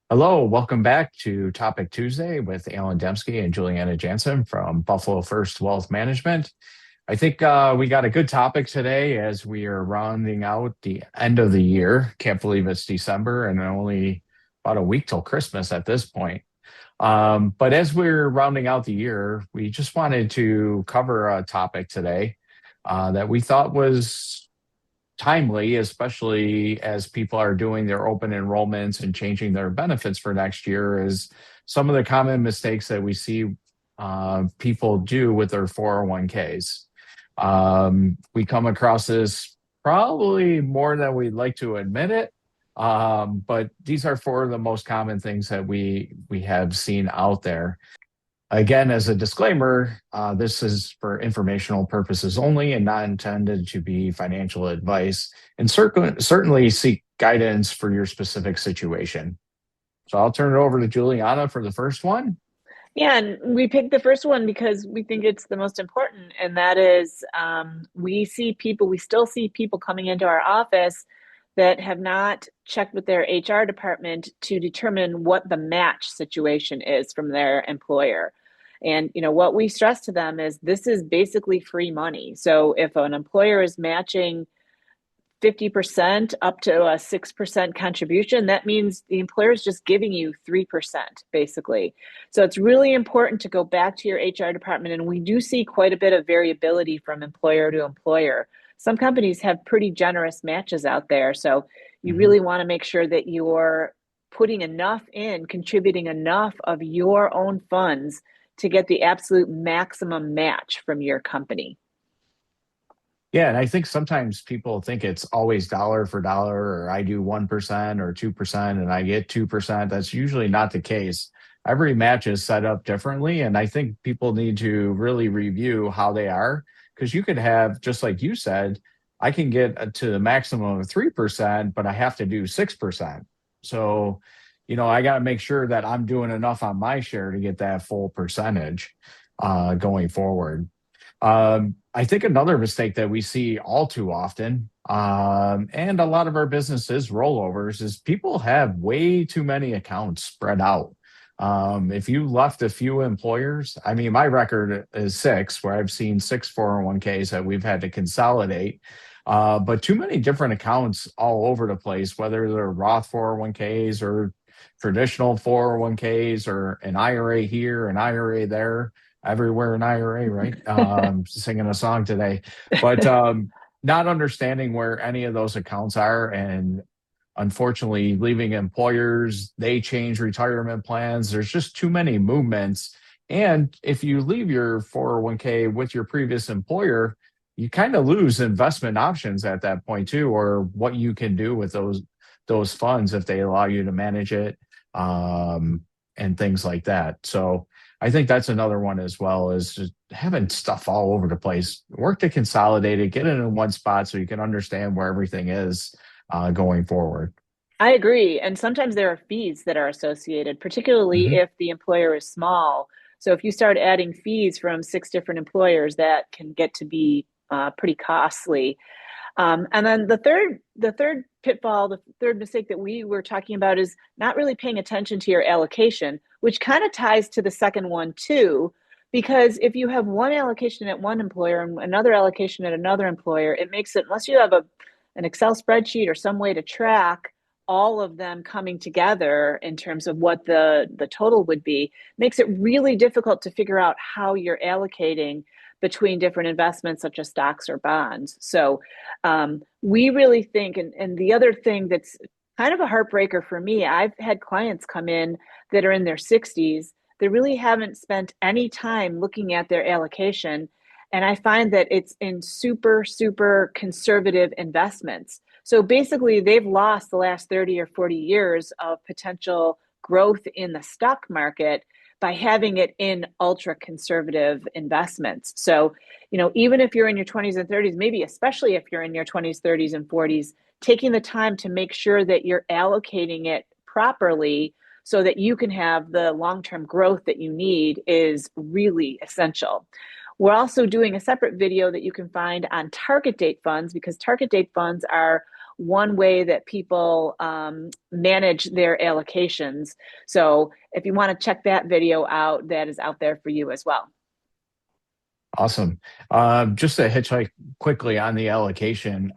Hello, welcome back to Topic Tuesday with Alan Dembski and Juliana Jansen from Buffalo First Wealth Management. I think we got a good topic today as we are rounding out the end of the year. Can't believe it's December and only about a week till Christmas at this point. But as we're rounding out the year, we just wanted to cover a topic today that we thought was timely, especially as people are doing their open enrollments and changing their benefits for next year, is some of the common mistakes that we see people do with their 401ks. We come across this probably more than we'd like to admit it. But these are four of the most common things that we have seen out there. Again, as a disclaimer, this is for informational purposes only and not intended to be financial advice, and certainly seek guidance for your specific situation. So I'll turn it over to Juliana for the first one. Yeah, and we picked the first one because we think it's the most important, and that is we still see people coming into our office that have not checked with their HR department to determine what the match situation is from their employer. And what we stress to them is this is basically free money. So if an employer is matching 50% up to a 6% contribution, that means the employer is just giving you 3%, basically. So it's really important to go back to your HR department. And we do see quite a bit of variability from employer to employer. Some companies have pretty generous matches out there. So you Mhm. really want to make sure that you're putting enough in, contributing enough of your own funds to get the absolute maximum match from your company. Yeah, and I think sometimes people think it's always dollar for dollar, or I do 1% or 2% and I get 2%. That's usually not the case. Every match is set up differently, and I think people need to really review how they are, because you could have, just like you said, I can get to the maximum of 3%, but I have to do 6%. So, I got to make sure that I'm doing enough on my share to get that full percentage going forward. I think another mistake that we see all too often, and a lot of our businesses rollovers, is people have way too many accounts spread out. If you left a few employers, I mean, my record is six, where I've seen six 401ks that we've had to consolidate. But too many different accounts all over the place, whether they're Roth 401ks or traditional 401ks or an IRA here, an IRA there, everywhere in IRA, right? Singing a song today, but not understanding where any of those accounts are, and unfortunately, leaving employers, they change retirement plans. There's just too many movements. And if you leave your 401k with your previous employer, you kind of lose investment options at that point too, or what you can do with those funds if they allow you to manage it, and things like that. So I think that's another one as well, is just having stuff all over the place. Work to consolidate it, get it in one spot so you can understand where everything is going forward. I agree. And sometimes there are fees that are associated, particularly Mhm. if the employer is small. So if you start adding fees from six different employers, that can get to be pretty costly. And then the third pitfall, the third mistake that we were talking about is not really paying attention to your allocation, which kind of ties to the second one too. Because if you have one allocation at one employer and another allocation at another employer, it makes it, unless you have an Excel spreadsheet or some way to track all of them coming together in terms of what the total would be, makes it really difficult to figure out how you're allocating between different investments such as stocks or bonds. So we really think, and the other thing that's kind of a heartbreaker for me, I've had clients come in that are in their 60s. They really haven't spent any time looking at their allocation. And I find that it's in super, super conservative investments. So basically, they've lost the last 30 or 40 years of potential growth in the stock market by having it in ultra conservative investments. So, even if you're in your 20s and 30s, maybe especially if you're in your 20s, 30s, and 40s, taking the time to make sure that you're allocating it properly so that you can have the long term growth that you need is really essential. We're also doing a separate video that you can find on target date funds, because target date funds are one way that people manage their allocations. So if you want to check that video out, that is out there for you as well. Awesome. Just to hitchhike quickly on the allocation,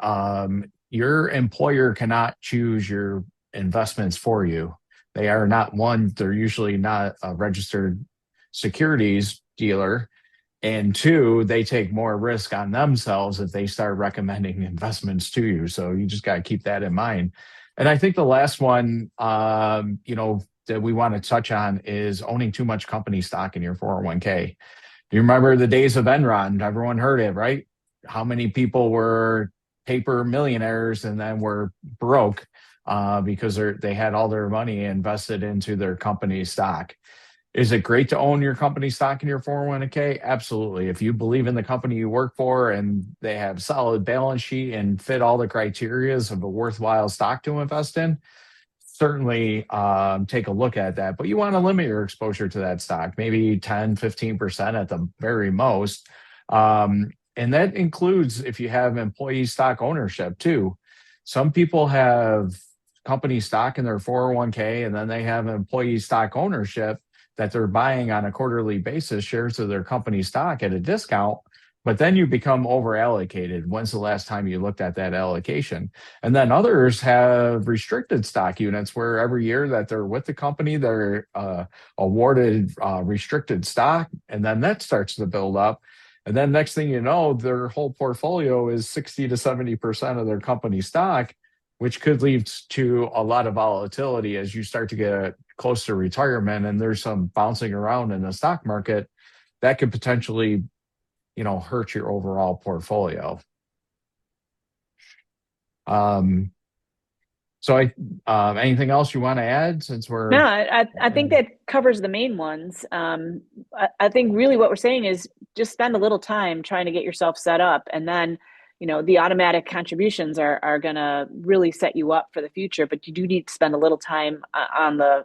your employer cannot choose your investments for you. They are not one, they're usually not a registered securities dealer. And two, they take more risk on themselves if they start recommending investments to you. So you just got to keep that in mind. And I think the last one, that we want to touch on is owning too much company stock in your 401k. You remember the days of Enron? Everyone heard it, right? How many people were paper millionaires and then were broke because they had all their money invested into their company stock. Is it great to own your company stock in your 401k? Absolutely. If you believe in the company you work for and they have solid balance sheet and fit all the criterias of a worthwhile stock to invest in, certainly take a look at that. But you want to limit your exposure to that stock, maybe 10, 15% at the very most. And that includes if you have employee stock ownership too. Some people have company stock in their 401k and then they have employee stock ownership that they're buying on a quarterly basis, shares of their company stock at a discount, but then you become over allocated. When's the last time you looked at that allocation? And then others have restricted stock units where every year that they're with the company, they're awarded restricted stock, and then that starts to build up. And then next thing you know, their whole portfolio is 60 to 70% of their company stock, which could lead to a lot of volatility as you start to get close to retirement and there's some bouncing around in the stock market that could potentially, hurt your overall portfolio. Anything else you want to add since we're No, I think that covers the main ones. I think really what we're saying is just spend a little time trying to get yourself set up, and then the automatic contributions are going to really set you up for the future. But you do need to spend a little time on the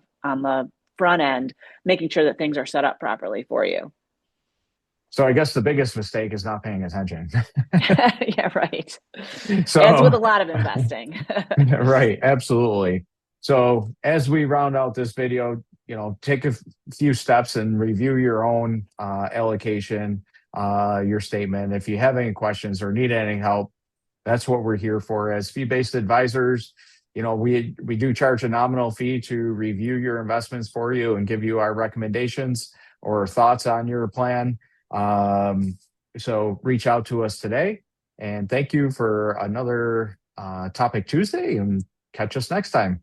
front end, making sure that things are set up properly for you. So I guess the biggest mistake is not paying attention. Yeah, right. As with So a lot of investing. right, absolutely. So as we round out this video, take a few steps and review your own allocation, your statement. If you have any questions or need any help, that's what we're here for. As fee-based advisors, we do charge a nominal fee to review your investments for you and give you our recommendations or thoughts on your plan. So reach out to us today. And thank you for another Topic Tuesday, and catch us next time.